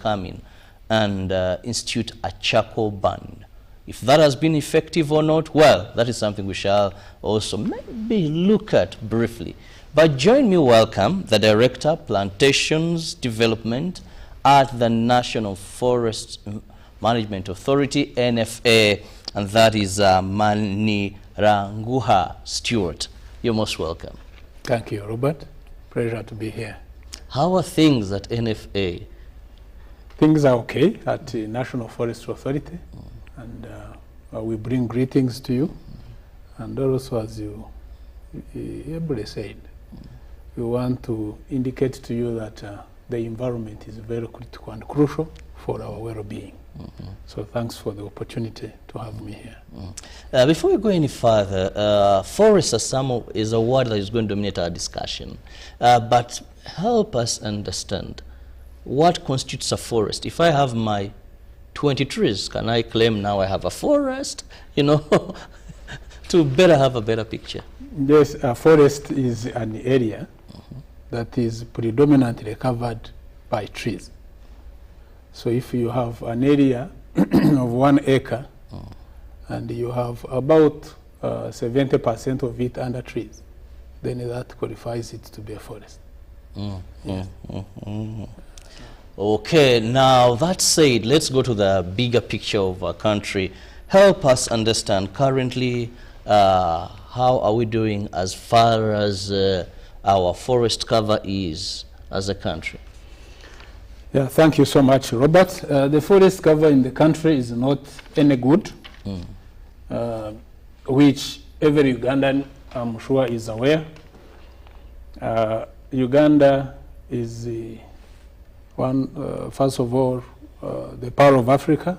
come in and institute a charcoal ban. If that has been effective or not, well, that is something we shall also maybe look at briefly. But join me welcome the Director, Plantations Development at the National Forest Management Authority, NFA, and that is Maniranguha Stewart. You're most welcome. Thank you, Robert. Pleasure to be here. How are things at NFA? Things are okay at the National Forest Authority, and we bring greetings to you. And also, as you ably said, we want to indicate to you that the environment is very critical and crucial for our well-being. So thanks for the opportunity to have me here. Before we go any further, forest is a word that is going to dominate our discussion. But help us understand what constitutes a forest. If I have my 20 trees, can I claim now I have a forest? You know, to have a better picture. Yes, a forest is an area that is predominantly covered by trees. So if you have an area of 1 acre and you have about 70% of it under trees, then that qualifies it to be a forest. Yes. Okay, now that said, let's go to the bigger picture of our country. Help us understand currently how are we doing as far as our forest cover is as a country? Yeah, thank you so much, Robert. The forest cover in the country is not any good, which every Ugandan, I'm sure, is aware. Uganda is first of all, the Pearl of Africa,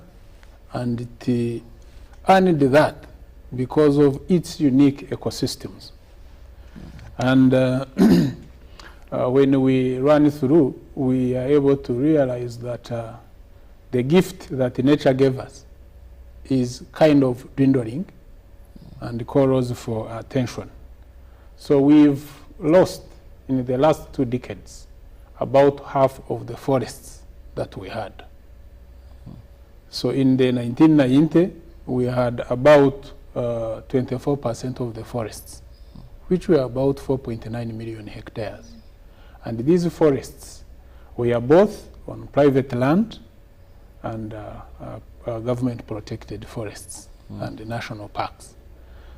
and it earned that because of its unique ecosystems. And when we run through, we are able to realize that the gift that nature gave us is kind of dwindling and calls for attention. So we've lost in the last 2 decades about half of the forests that we had. So in the 1990, we had about 24% of the forests, which were about 4.9 million hectares. And these forests were both on private land and government protected forests and national parks.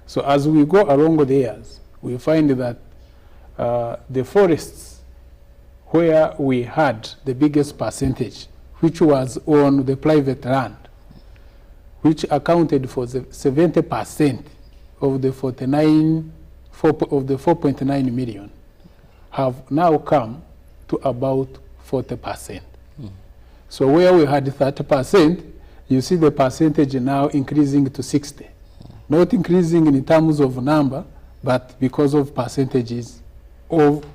So as we go along the years, we find that the forests where we had the biggest percentage, which was on the private land, which accounted for the 70% of the 4.9 million, have now come to about 40%. So where we had 30%, you see the percentage now increasing to 60. Not increasing in terms of number, but because of percentages of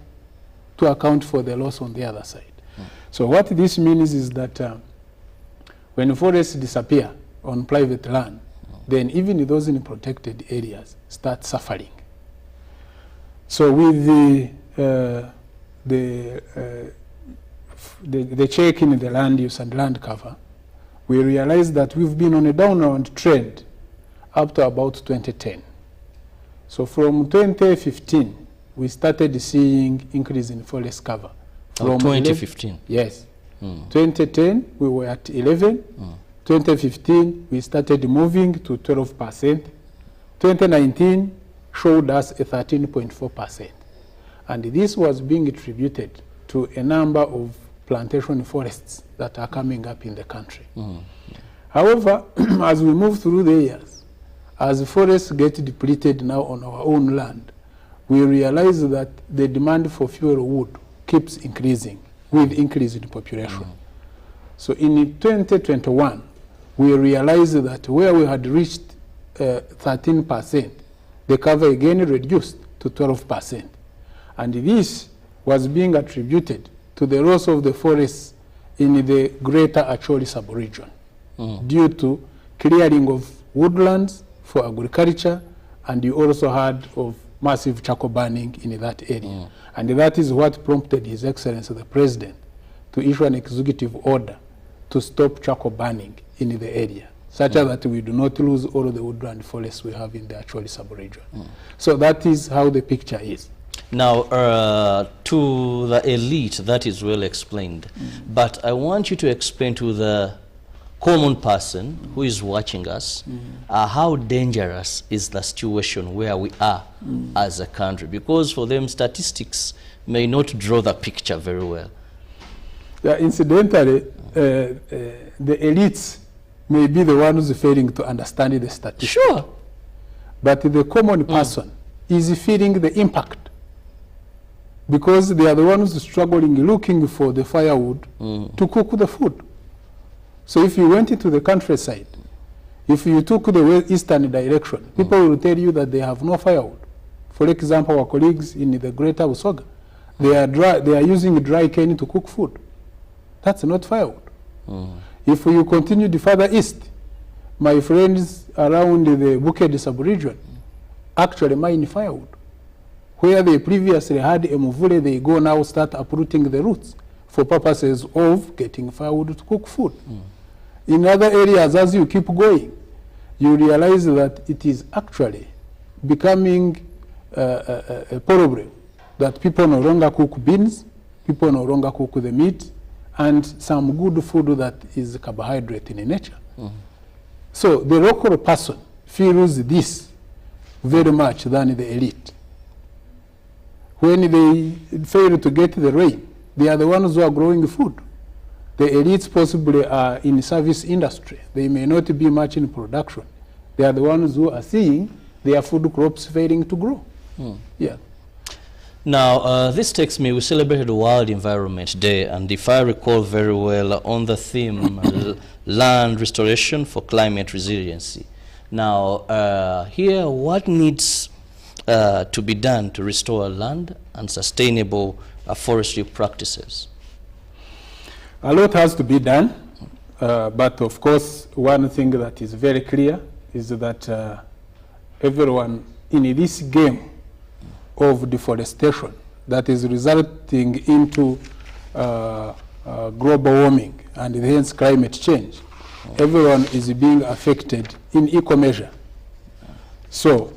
to account for the loss on the other side. So what this means is that when forests disappear on private land, then even those in protected areas start suffering. So with the check in the land use and land cover, we realized that we've been on a downward trend up to about 2010. So from 2015, we started seeing increase in forest cover. From 2015? 11, yes. 2010, we were at 11. 2015, we started moving to 12%. 2019 showed us a 13.4%. And this was being attributed to a number of plantation forests that are coming up in the country. However, as we move through the years, as forests get depleted now on our own land, we realize that the demand for fuel wood keeps increasing with increase in population. So in 2021, we realized that where we had reached 13%, the cover again reduced to 12%. And this was being attributed to the loss of the forests in the greater Acholi sub-region due to clearing of woodlands for agriculture, and you also had of massive charcoal burning in that area. And that is what prompted His Excellency the President to issue an executive order to stop charcoal burning in the area, such that we do not lose all of the woodland forests we have in the Acholi sub-region. So that is how the picture is. Now, to the elite, that is well explained. But I want you to explain to the common person who is watching us how dangerous is the situation where we are as a country. Because for them, statistics may not draw the picture very well. Yeah, incidentally, the elites may be the ones failing to understand the statistics. Sure. But the common person is feeling the impact, because they are the ones struggling, looking for the firewood to cook the food. So if you went into the countryside, if you took the eastern direction, people will tell you that they have no firewood. For example, our colleagues in the greater Busoga, they are using dry cane to cook food. That's not firewood. If you continue further east, my friends around the Bukedi sub-region actually mine firewood. Where they previously had a muvule, they go now start uprooting the roots for purposes of getting firewood to cook food. In other areas, as you keep going, you realize that it is actually becoming a problem that people no longer cook beans, people no longer cook the meat, and some good food that is carbohydrate in nature. So the local person feels this very much than the elite. When they fail to get the rain, they are the ones who are growing food. The elites possibly are in service industry. They may not be much in production. They are the ones who are seeing their food crops failing to grow. Yeah. Now, this takes me, we celebrated World Environment Day, and if I recall very well, on the theme, land restoration for climate resiliency. Now, here, what needs to be done to restore land and sustainable forestry practices? A lot has to be done, but of course, one thing that is very clear is that everyone in this game of deforestation that is resulting into global warming and hence climate change, everyone is being affected in equal measure. So,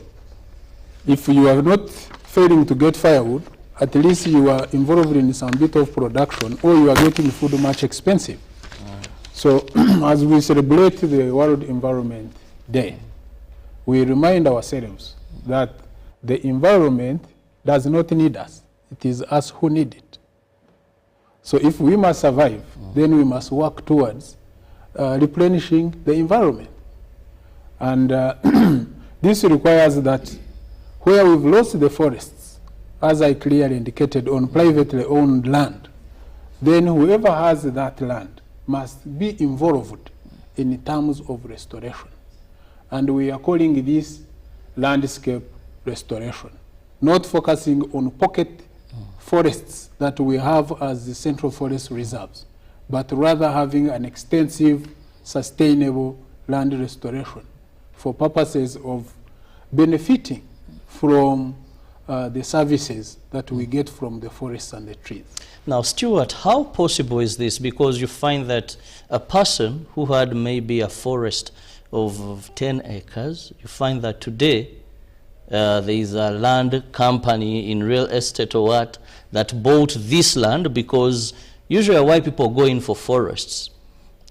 if you are not failing to get firewood, at least you are involved in some bit of production, or you are getting food much expensive. So as we celebrate the World Environment Day, we remind ourselves that the environment does not need us. It is us who need it. So if we must survive, then we must work towards replenishing the environment. And this requires that where we've lost the forests, as I clearly indicated, on privately owned land, then whoever has that land must be involved in terms of restoration. And we are calling this landscape restoration, not focusing on pocket forests that we have as the central forest reserves, but rather having an extensive, sustainable land restoration for purposes of benefiting from the services that we get from the forests and the trees. Now, Stuart, how possible is this? Because you find that a person who had maybe a forest of 10 acres, you find that today there is a land company in real estate or what that bought this land, because usually why people go in for forests,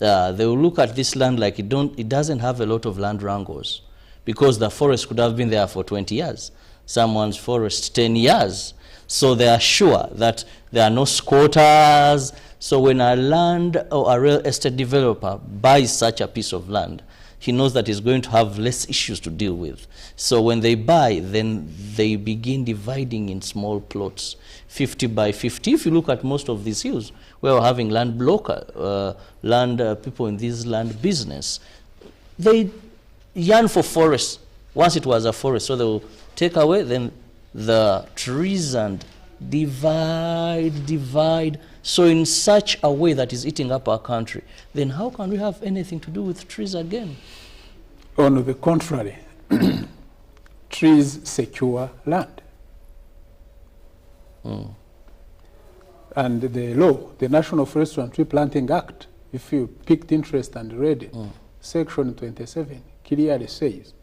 they will look at this land like it doesn't have a lot of land wrangles, because the forest could have been there for 20 years. Someone's forest 10 years. So they are sure that there are no squatters. So when a land or a real estate developer buys such a piece of land, he knows that he's going to have less issues to deal with. So when they buy, then they begin dividing in small plots, 50 by 50. If you look at most of these hills, we're having land people in this land business, they yearn for forests. Once it was a forest, so they will take away then the trees and divide, so in such a way that is eating up our country. Then how can we have anything to do with trees again? On the contrary, trees secure land. And the law, the National Forestry and Tree Planting Act, if you picked interest and read it, Section 27 clearly says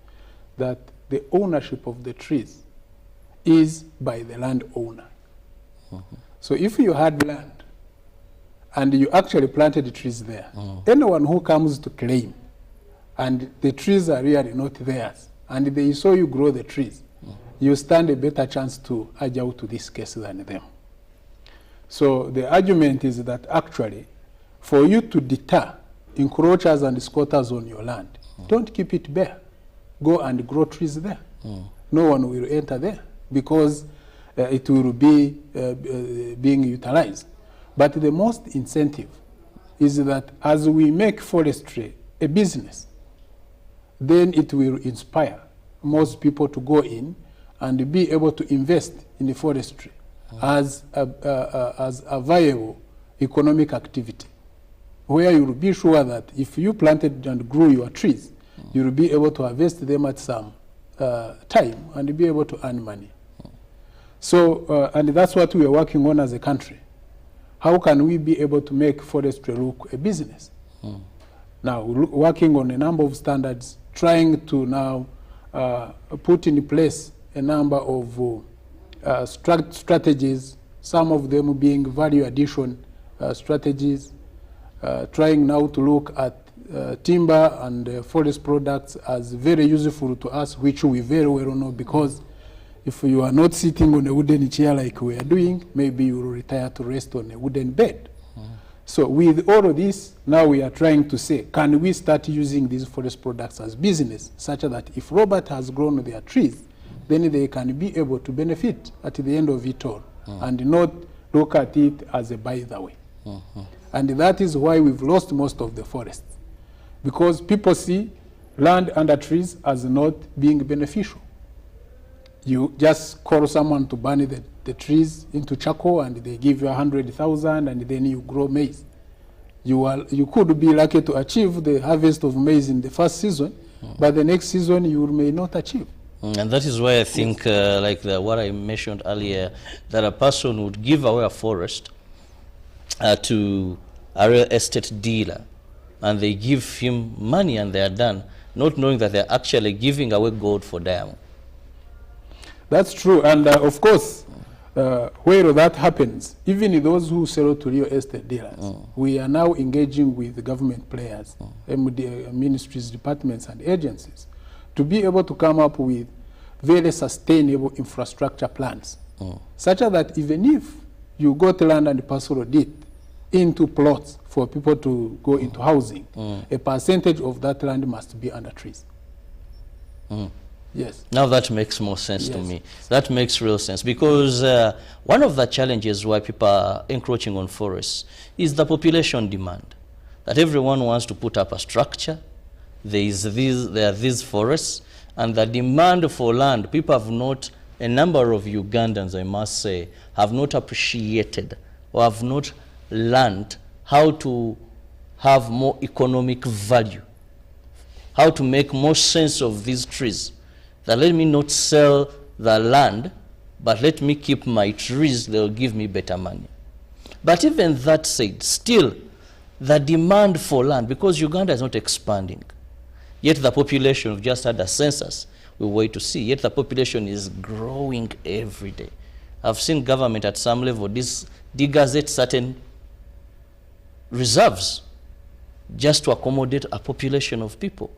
that the ownership of the trees is by the landowner. So if you had land and you actually planted the trees there, anyone who comes to claim and the trees are really not theirs and they saw you grow the trees, you stand a better chance to urge out to this case than them. So the argument is that actually for you to deter encroachers and squatters on your land, don't keep it bare. Go and grow trees there. No one will enter there because it will be being utilized. But the most incentive is that as we make forestry a business, then it will inspire most people to go in and be able to invest in the forestry as a viable economic activity, where you will be sure that if you planted and grew your trees, you will be able to harvest them at some time and be able to earn money. So, and that's what we are working on as a country. How can we be able to make forestry look a business? Now, working on a number of standards, trying to now put in place a number of strategies, some of them being value addition strategies, trying now to look at timber and forest products as very useful to us, which we very well know, because if you are not sitting on a wooden chair like we are doing, maybe you will retire to rest on a wooden bed. So with all of this, now we are trying to say, can we start using these forest products as business, such that if Robert has grown their trees, then they can be able to benefit at the end of it all, and not look at it as a by the way. And that is why we've lost most of the forests, because people see land under trees as not being beneficial. You just call someone to burn the trees into charcoal and they give you 100,000 and then you grow maize. You could be lucky to achieve the harvest of maize in the first season, but the next season you may not achieve. And that is why I think, like what I mentioned earlier, that a person would give away a forest to a real estate dealer, and they give him money and they are done, not knowing that they're actually giving away gold for diamond. That's true, and of course, where that happens, even those who sell to real estate dealers, we are now engaging with the government players, MD, ministries, departments, and agencies, to be able to come up with very sustainable infrastructure plans, such that even if you got land and parcel deed into plots for people to go into housing, a percentage of that land must be under trees. Yes. Now that makes more sense to me. That makes real sense, because one of the challenges why people are encroaching on forests is the population demand. That everyone wants to put up a structure. There are these forests, and the demand for land, people have not, a number of Ugandans, I must say, have not appreciated or have not learned how to have more economic value, how to make more sense of these trees. That let me not sell the land, but let me keep my trees, they'll give me better money. But even that said, still, the demand for land, because Uganda is not expanding, yet the population, we've just had a census, we wait to see, yet the population is growing every day. I've seen government at some level degazette certain reserves just to accommodate a population of people.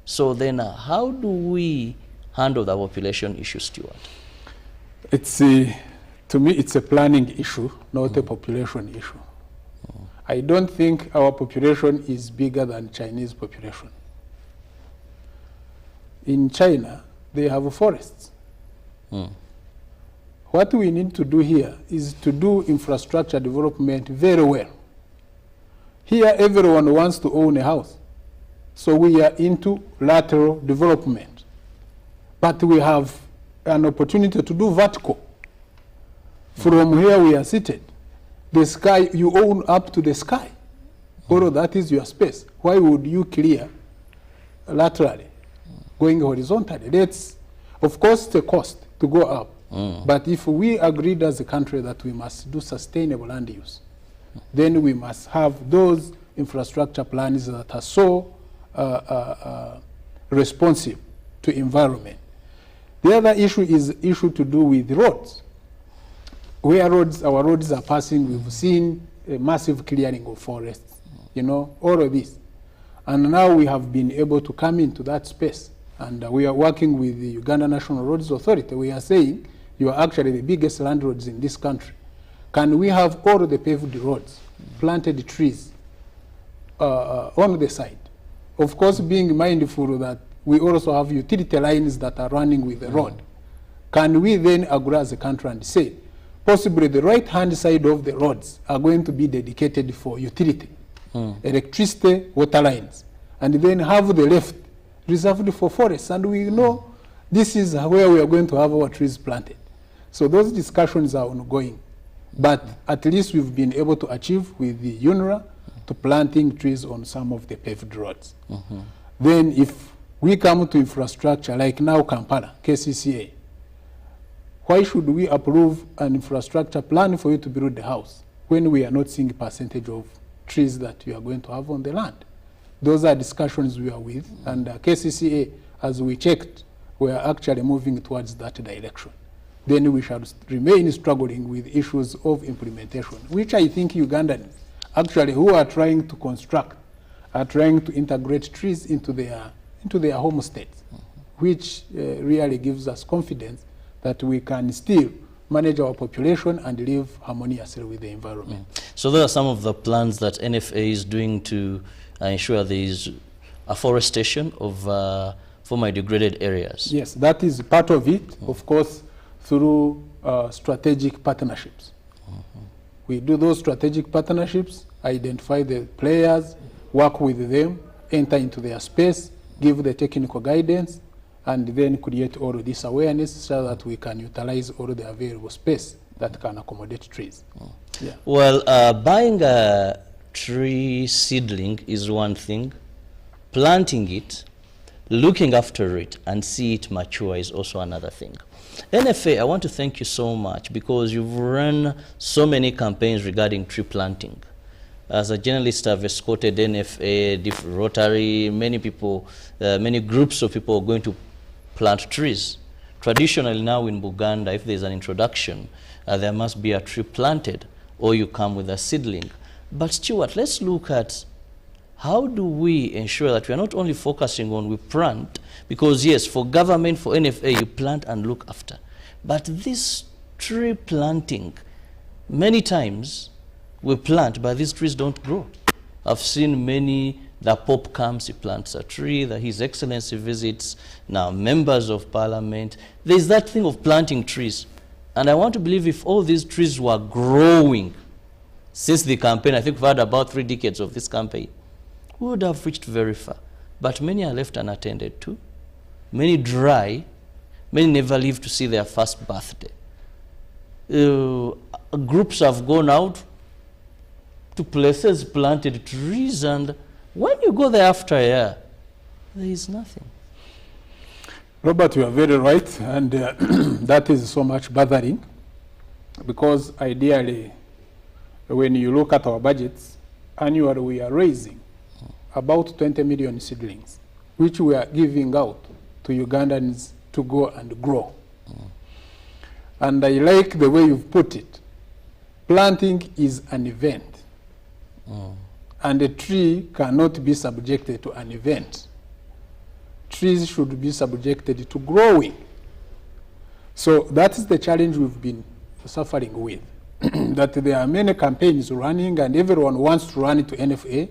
So then how do we handle the population issue, Stuart? It's to me, it's a planning issue, not a population issue. I don't think our population is bigger than Chinese population. In China, they have forests. What we need to do here is to do infrastructure development very well. Here, everyone wants to own a house. So we are into lateral development. But we have an opportunity to do vertical. From here we are seated. The sky, you own up to the sky. All of that is your space. Why would you clear laterally, going horizontally? That's, of course, the cost to go up. But if we agreed as a country that we must do sustainable land use, then we must have those infrastructure plans that are so responsive to environment. The other issue is issue to do with roads. Where our roads are passing, we've seen a massive clearing of forests, you know, all of this. And now we have been able to come into that space. And we are working with the Uganda National Roads Authority. We are saying, you are actually the biggest land roads in this country. Can we have all the paved roads, planted trees on the side? Of course, being mindful that we also have utility lines that are running with the road. Can we then agree as a country and say, possibly the right-hand side of the roads are going to be dedicated for utility, electricity, water lines, and then have the left reserved for forests. And we know this is where we are going to have our trees planted. So those discussions are ongoing. But at least we've been able to achieve with the UNRA to planting trees on some of the paved roads. Then if we come to infrastructure, like now Kampala, KCCA, why should we approve an infrastructure plan for you to build the house when we are not seeing a percentage of trees that you are going to have on the land? Those are discussions we are with, and KCCA, as we checked, we are actually moving towards that direction. Then we shall remain struggling with issues of implementation, which I think Ugandans, actually, who are trying to construct, are trying to integrate trees into their home states, which really gives us confidence that we can still manage our population and live harmoniously with the environment. So there are some of the plans that NFA is doing to ensure there is afforestation of former degraded areas. Yes, that is part of it, of course, through strategic partnerships. We do those strategic partnerships, identify the players, work with them, enter into their space, give the technical guidance, and then create all of this awareness so that we can utilize all the available space that can accommodate trees. Yeah. Well, buying a tree seedling is one thing. Planting it, looking after it, and see it mature is also another thing. NFA, I want to thank you so much because you've run so many campaigns regarding tree planting. As a journalist, I've escorted NFA, Rotary, many people, many groups of people are going to plant trees. Traditionally now in Uganda, if there's an introduction, there must be a tree planted or you come with a seedling. But Stuart, let's look at how do we ensure that we are not only focusing on we plant, because yes, for government, for NFA, you plant and look after. But this tree planting, many times we plant, but these trees don't grow. I've seen many, the Pope comes, he plants a tree, that His Excellency visits, now members of parliament. There's that thing of planting trees. And I want to believe if all these trees were growing since the campaign, I think we've had about 3 decades of this campaign, we would have reached very far. But many are left unattended too. Many dry, many never live to see their first birthday. Groups have gone out to places, planted trees, and when you go there after a year, there is nothing. Robert, you are very right, and that is so much bothering, because ideally, when you look at our budgets, annually we are raising about 20 million seedlings, which we are giving out to Ugandans to go and grow. And I like the way you've put it. Planting is an event. And a tree cannot be subjected to an event. Trees should be subjected to growing. So that is the challenge we've been suffering with. That there are many campaigns running and everyone wants to run into NFA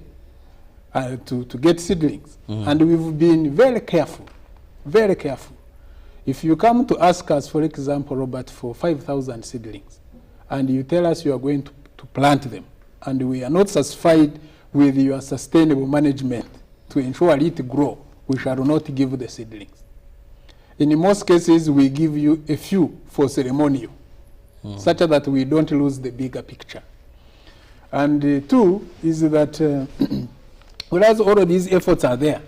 to get seedlings. And we've been very careful, very careful. If you come to ask us, for example, Robert, for 5,000 seedlings, and you tell us you are going to plant them, and we are not satisfied with your sustainable management to ensure it grow, we shall not give the seedlings. In most cases, we give you a few for ceremonial, such that we don't lose the bigger picture. And two is that whereas all of these efforts are there,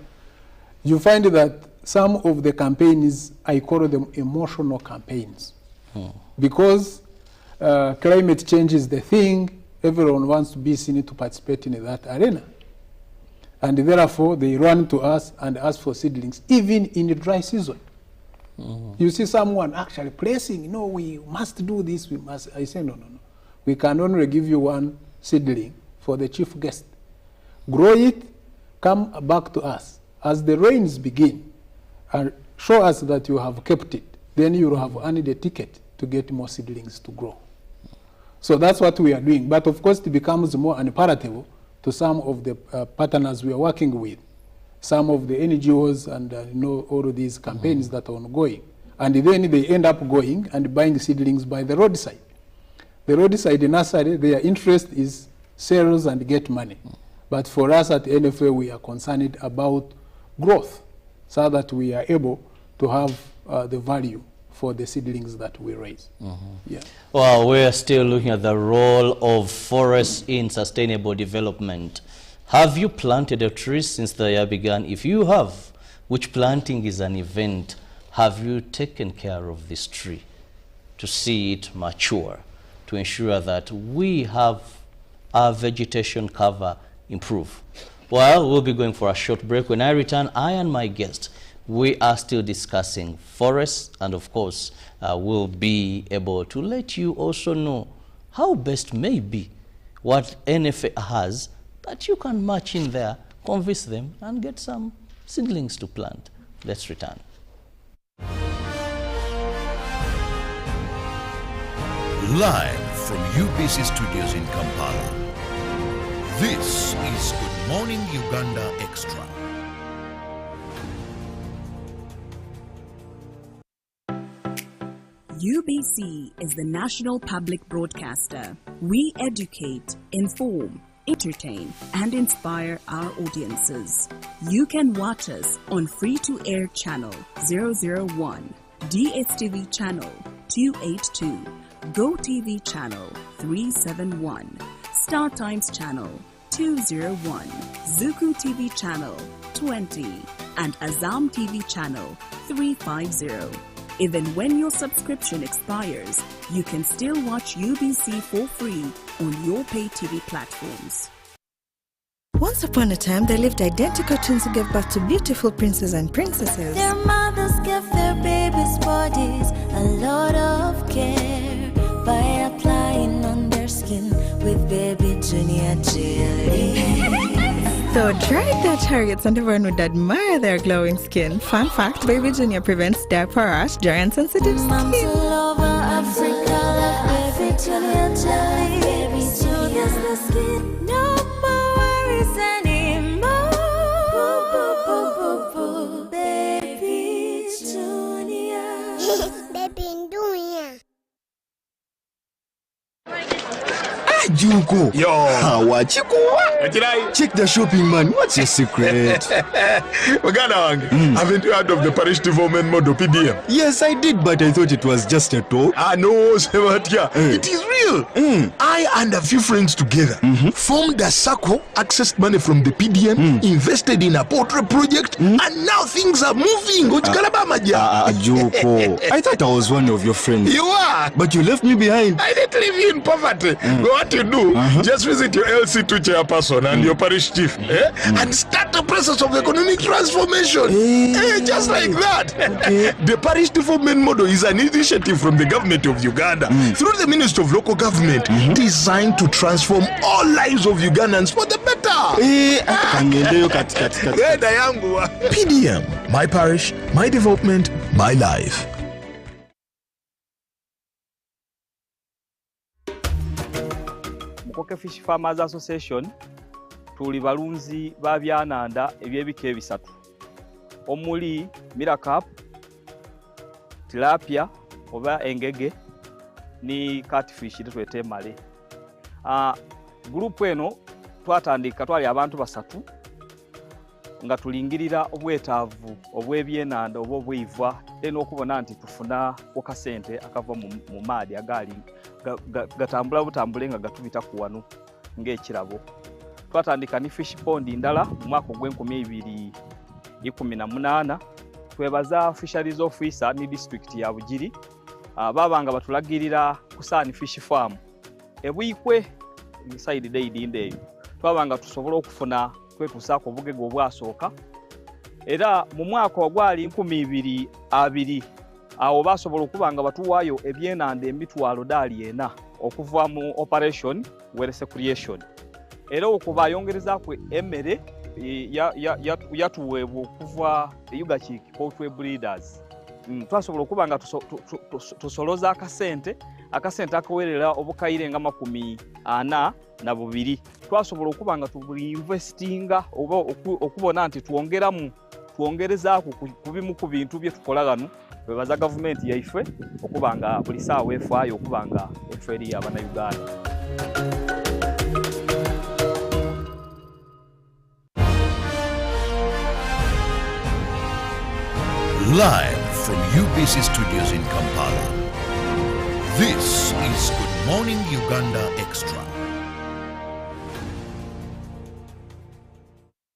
you find that some of the campaigns, I call them emotional campaigns. Because climate change is the thing, everyone wants to be seen to participate in that arena. And therefore, they run to us and ask for seedlings, even in the dry season. You see someone actually pressing, no, we must do this, we must. I say, no. We can only give you one seedling for the chief guest. Grow it, come back to us. As the rains begin, and show us that you have kept it, then you will have earned a ticket to get more seedlings to grow. So that's what we are doing. But of course, it becomes more unpalatable to some of the partners we are working with, some of the NGOs and all of these campaigns that are ongoing. And then they end up going and buying seedlings by the roadside. The roadside nursery, their interest is sales and get money. But for us at NFA, we are concerned about growth so that we are able to have the value for the seedlings that we raise. Yeah. Well, we're still looking at the role of forests in sustainable development. Have you planted a tree since the year began? If you have, which planting is an event, have you taken care of this tree to see it mature, to ensure that we have our vegetation cover improve? Well, we'll be going for a short break. When I return, I and my guest, we are still discussing forests, and of course, we'll be able to let you also know how best may be what NFA has that you can match in there, convince them, and get some seedlings to plant. Let's return. Live from UBC Studios in Kampala, this is Good Morning Uganda Extra. UBC is the national public broadcaster. We educate, inform, entertain, and inspire our audiences. You can watch us on free-to-air channel 001, DSTV channel 282, GoTV channel 371, Star Times channel 201, Zuku TV channel 20, and Azam TV channel 350. Even when your subscription expires, you can still watch UBC for free on your pay TV platforms. Once upon a time, there lived identical twins who gave birth to beautiful princes and princesses. Their mothers gave their babies' bodies a lot of care by applying on their skin with baby Junior jelly. Though dried their chariots and everyone would admire their glowing skin. Fun fact, baby Junior prevents diaper rash, dry and sensitive skin. Moms all over Africa love baby Junior jelly. Baby Junior's the skin. No more worries anymore. Baby Junior. Baby Junior. Junko. Yo. What you go? Check the shopping, man. What's your secret? Uganda, haven't you heard of the parish development model PDM? Yes, I did, but I thought it was just a talk. No, Sebatia. It is real. I and a few friends together formed a circle, accessed money from the PDM, invested in a portrait project, and now things are moving. Junko. I thought I was one of your friends. You are. But you left me behind. I didn't leave you in poverty. What you do, just visit your LC2 chairperson and your parish chief and start the process of economic transformation. Just like that. The parish development model is an initiative from the government of Uganda through the Ministry of Local Government designed to transform all lives of Ugandans for the better. PDM, my parish, my development, my life. Mukoke Fish Farmers Association tuli balunzi ba byananda ebyebika ebisatu omuli Miracap, tilapia oba engege ni catfish twete male. Group eno twatandika twali abantu basatu nga tulingirira obwetaavu obwebyenanda obwivwa eno okubona nti tufuna okasente akava mu maadi agali gatambula butambule nga gatubita ku wano ng'ekirabo. Twatandika ni fish pond ndala mu mwaka gw'e2018. Twebaza fisheries officer ni district ya Bugiri babanga batulagirira kusaani fish farm ebwikwe side day dindeyo twabanga tusobola okufuna kwetusaako obugege obwasooka era mu mwaka ogwali 2020 awo basobola okuba nga batuwaayo ebyenanda emitwalo $4 okuva mu operation werese creation era okuba ayongerezaako emmere yatuweebwa okuva Uganda Poultry Breeders. Twasobola okuba nga tusoloza akasente akawerera obukayire nga 42. Twasobola okuba nga tuinvestinga oba okubona nti twongerezaako ku bimu ku bintu bye tukola gano bebaza gavumenti yaife okuba nga buli saawa efaayo okuba nga efeeri y'Abannayuganda. Live from UBC Studios in Kampala, this is Good Morning Uganda Extra.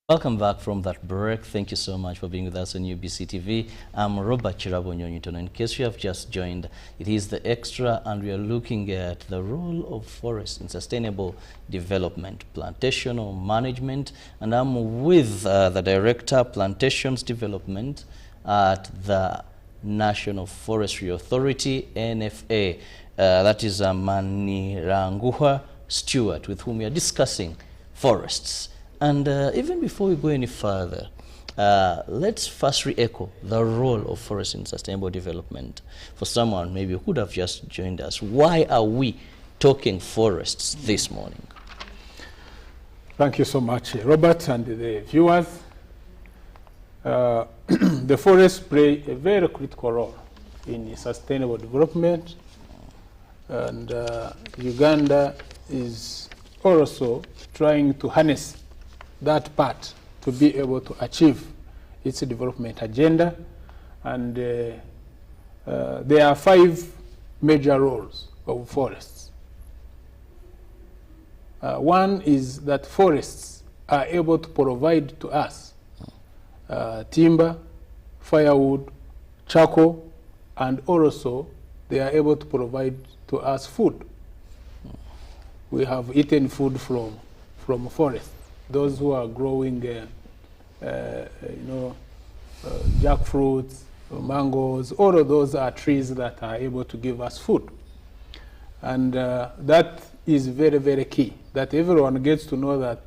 Welcome back from that break. Thank you so much for being with us on UBC TV. I'm Robert Chirabo Nyonyuton. In case you have just joined, it is the Extra, and we are looking at the role of forests in sustainable development, plantational management, and I'm with the Director, Plantations Development at the National Forestry Authority, NFA. That is Maniranguha Stewart, with whom we are discussing forests. And even before we go any further, let's first re-echo the role of forests in sustainable development. For someone maybe who could have just joined us, why are we talking forests this morning? Thank you so much, Robert, and the viewers. The forests play a very critical role in sustainable development, and Uganda is also trying to harness that part to be able to achieve its development agenda. And there are 5 major roles of forests. One is that forests are able to provide to us timber, firewood, charcoal, and also they are able to provide to us food. We have eaten food from forests. Those who are growing, jackfruits, mangoes, all of those are trees that are able to give us food. And that is very, very key, that everyone gets to know that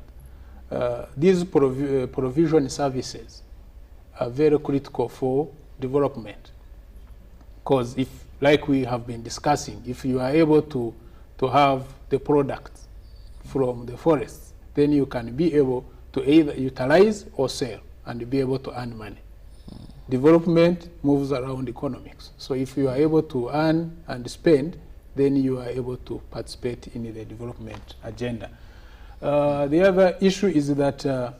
these provision services are very critical for development. Because if, like we have been discussing, if you are able to have the products from the forests, then you can be able to either utilize or sell and be able to earn money. Development moves around economics. So if you are able to earn and spend, then you are able to participate in the development agenda. The other issue is that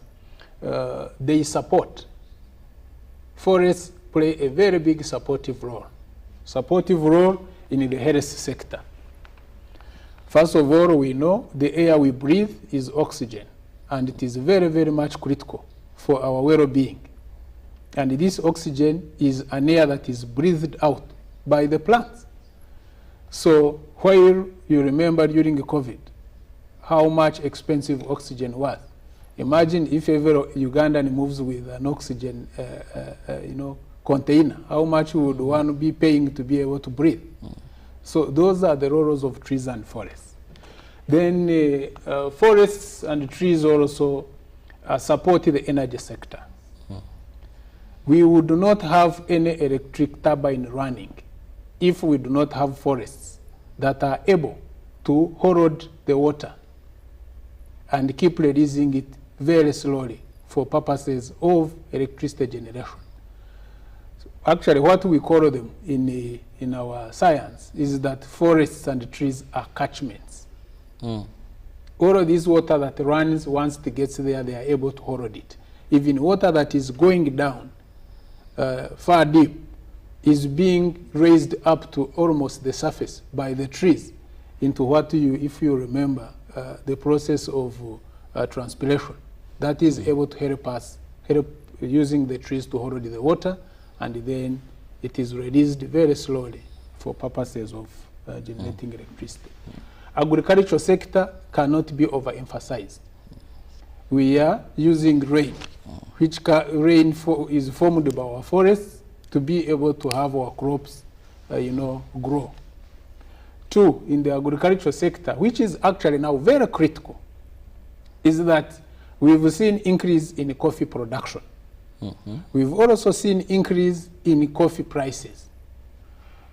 they support. Forests play a very big supportive role in the health sector. First of all, we know the air we breathe is oxygen, and it is very, very much critical for our well-being. And this oxygen is an air that is breathed out by the plants. So while you remember during COVID how much expensive oxygen was, imagine if every Ugandan moves with an oxygen container, how much would one be paying to be able to breathe? So those are the roles of trees and forests. Then forests and trees also support the energy sector. We would not have any electric turbine running if we do not have forests that are able to hold the water and keep releasing it very slowly for purposes of electricity generation. Actually, what we call them in our science is that forests and trees are catchments. All of this water that runs, once it gets there, they are able to hold it. Even water that is going down far deep is being raised up to almost the surface by the trees into what if you remember, the process of transpiration. That is able to help using the trees to hold the water, and then it is released very slowly for purposes of generating electricity. Agricultural sector cannot be overemphasized. we are using rain, which rain is formed by our forests to be able to have our crops, grow. 2, in the agricultural sector, which is actually now very critical, is that we've seen increase in coffee production. We've also seen increase in coffee prices.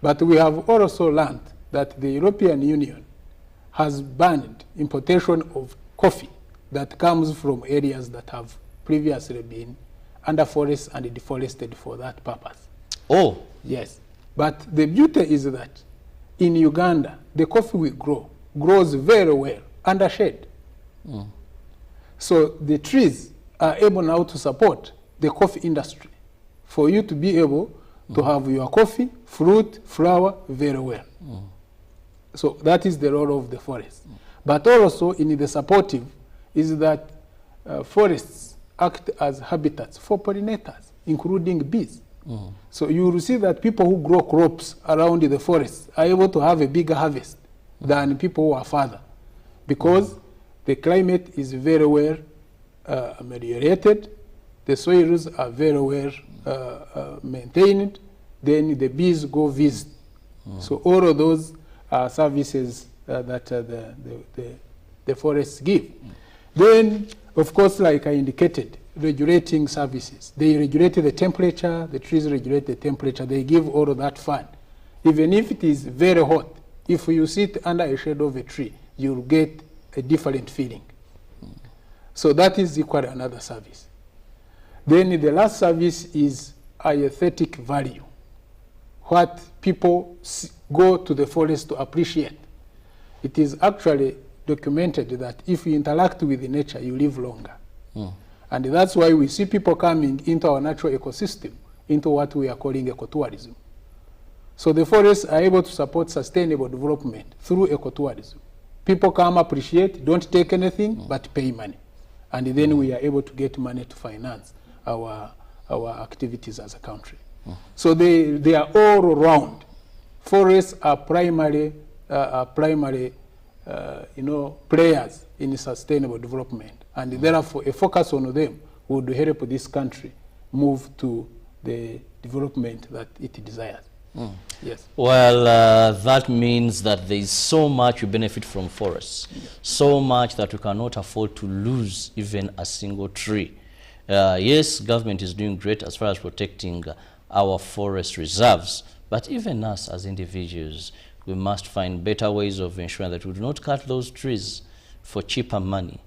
But we have also learned that the European Union has banned importation of coffee that comes from areas that have previously been under forest and deforested for that purpose. Oh. Yes. But the beauty is that in Uganda, the coffee we grows very well under shade. So the trees are able now to support the coffee industry for you to be able to have your coffee, fruit, flower very well. So that is the role of the forest. But also in the supportive is that forests act as habitats for pollinators, including bees. So you will see that people who grow crops around the forests are able to have a bigger harvest than people who are further, because the climate is very well ameliorated, the soils are very well maintained, then the bees go visit. So all of those are services that the forests give. Then, of course, like I indicated, regulating services. They regulate the temperature, the trees regulate the temperature, they give all of that fun. Even if it is very hot, if you sit under a shade of a tree, you'll get a different feeling. So that is equally another service. Then the last service is aesthetic value. What people go to the forest to appreciate. It is actually documented that if you interact with nature, you live longer. And that's why we see people coming into our natural ecosystem, into what we are calling ecotourism. So the forests are able to support sustainable development through ecotourism. People come, appreciate, don't take anything, but pay money. And then we are able to get money to finance our activities as a country. So they are all around. Forests are primary players in sustainable development. And therefore, a focus on them would help this country move to the development that it desires. Yes. Well, that means that there is so much we benefit from forests, so much that we cannot afford to lose even a single tree. Yes, government is doing great as far as protecting our forest reserves, but even us as individuals, we must find better ways of ensuring that we do not cut those trees for cheaper money,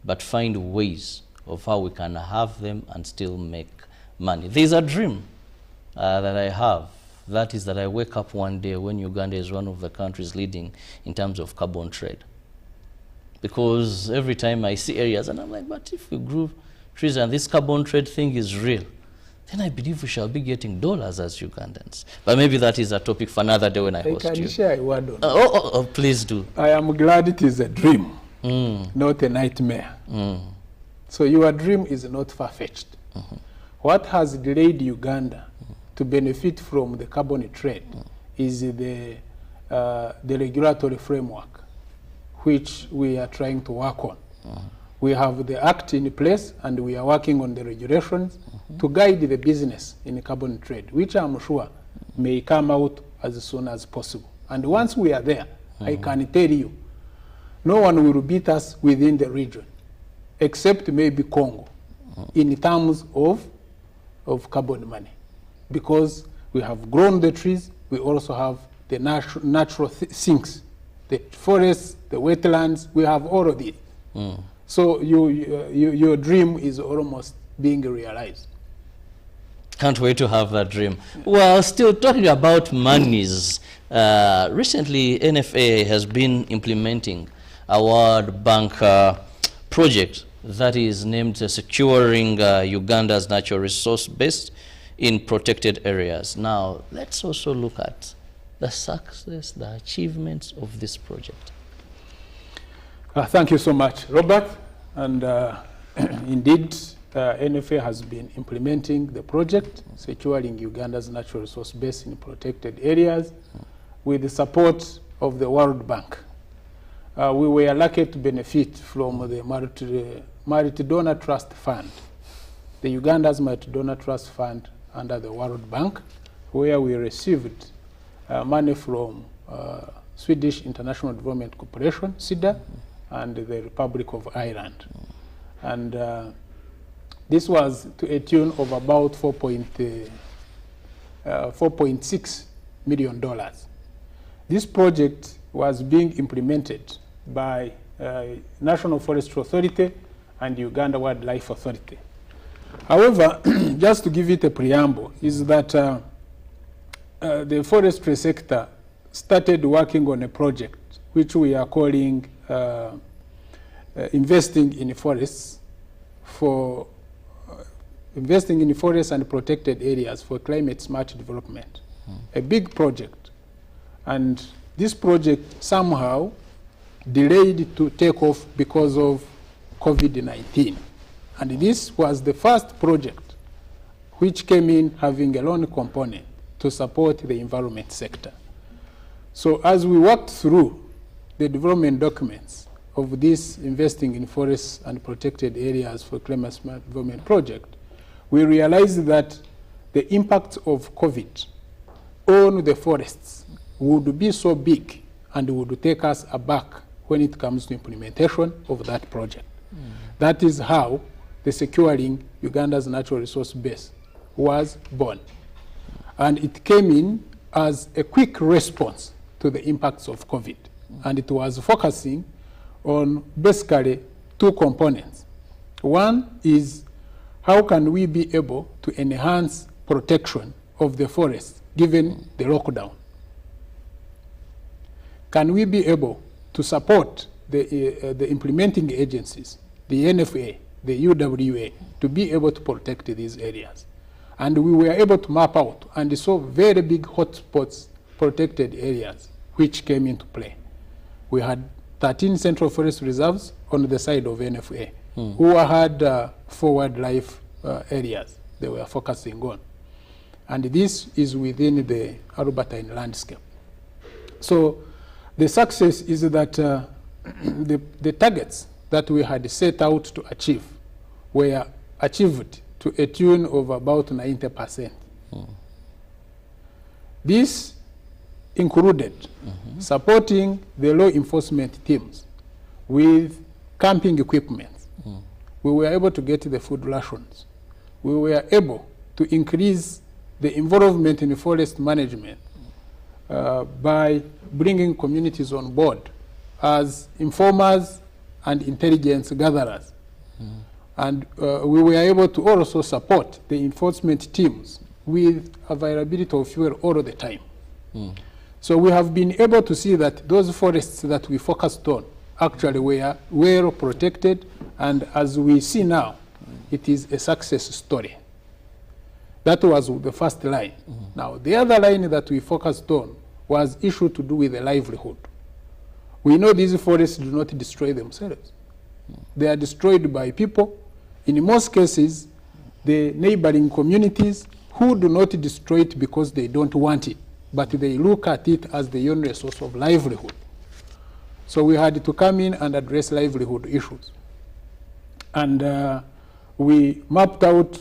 but find ways of how we can have them and still make money. There's a dream that I have. That is that I wake up one day when Uganda is one of the countries leading in terms of carbon trade. Because every time I see areas and I'm like, but if we grew trees and this carbon trade thing is real, then I believe we shall be getting dollars as Ugandans. But maybe that is a topic for another day when I host you. Can you share a word on oh, please do. I am glad it is a dream, not a nightmare. So your dream is not far-fetched. What has delayed Uganda to benefit from the carbon trade is the regulatory framework, which we are trying to work on. We have the act in place, and we are working on the regulations to guide the business in carbon trade, which I'm sure may come out as soon as possible. And once we are there, I can tell you, no one will beat us within the region, except maybe Congo, in terms of carbon money. Because we have grown the trees, we also have the natural sinks, the forests, the wetlands, we have all of it. So your dream is almost being realized. Can't wait to have that dream. Well, still talking about monies, recently NFA has been implementing a World Bank project that is named Securing Uganda's Natural Resource Base in Protected Areas. Now, let's also look at the success, the achievements of this project. Thank you so much, Robert. And indeed, NFA has been implementing the project, Securing Uganda's Natural Resource Base in Protected Areas, with the support of the World Bank. We were lucky to benefit from the multi-donor trust fund, the Uganda's multi-donor trust fund under the World Bank, where we received money from Swedish International Development Corporation, SIDA, and the Republic of Ireland. And this was to a tune of about $4.6 million. This project was being implemented by National Forestry Authority and Uganda Wildlife Authority. However, just to give it a preamble, is that the forestry sector started working on a project which we are calling investing in forests for investing in forests and protected areas for climate smart development. A big project. And this project somehow delayed to take off because of COVID-19. And this was the first project which came in having a loan component to support the environment sector. So as we worked through the development documents of this investing in forests and protected areas for climate smart development project, we realized that the impact of COVID on the forests would be so big and would take us aback when it comes to implementation of that project. That is how the Securing Uganda's Natural Resource Base was born. And it came in as a quick response to the impacts of COVID. And it was focusing on basically two components. One is how can we be able to enhance protection of the forests given the lockdown? Can we be able to support the implementing agencies, the NFA, the UWA, to be able to protect these areas? And we were able to map out and saw very big hotspots, protected areas, which came into play. We had 13 central forest reserves on the side of NFA, who had 4 wildlife areas they were focusing on. And this is within the Albertine landscape. So the success is that the targets that we had set out to achieve were achieved to a tune of about 90%. This included supporting the law enforcement teams with camping equipment. We were able to get the food rations. We were able to increase the involvement in forest management by bringing communities on board as informers and intelligence gatherers. And we were able to also support the enforcement teams with availability of fuel all the time. So we have been able to see that those forests that we focused on actually were well protected, and as we see now, it is a success story. That was the first line. Now, the other line that we focused on was issue to do with the livelihood. We know these forests do not destroy themselves. They are destroyed by people. In most cases, the neighboring communities who do not destroy it because they don't want it, but they look at it as the only source of livelihood. So we had to come in and address livelihood issues. And we mapped out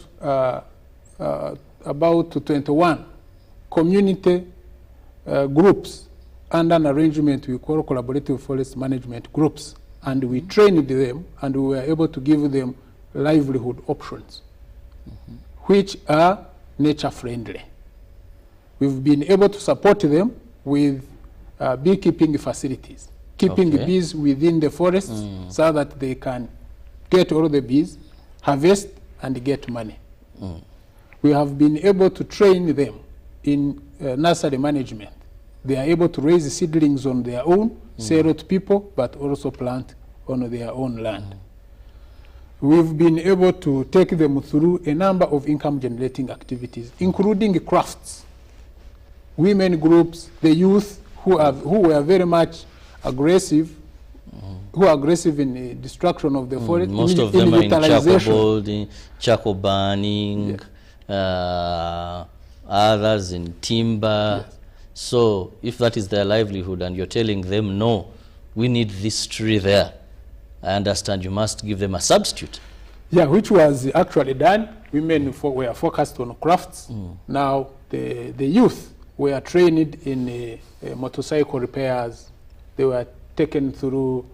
about 21 community groups under an arrangement we call collaborative forest management groups. And we trained them, and we were able to give them livelihood options, which are nature friendly. We've been able to support them with beekeeping facilities, keeping bees within the forests so that they can get all the bees, harvest, and get money. We have been able to train them in nursery management. They are able to raise seedlings on their own, sell to people, but also plant on their own land. We've been able to take them through a number of income-generating activities, including crafts, women groups, the youth who were very much aggressive, who are aggressive in the destruction of the forest. Most of them are in charcoal building, charcoal burning, others in timber. Yes. So if that is their livelihood and you're telling them, no, we need this tree there, I understand you must give them a substitute. Yeah, which was actually done. Women were focused on crafts. Now the youth were trained in motorcycle repairs. They were taken through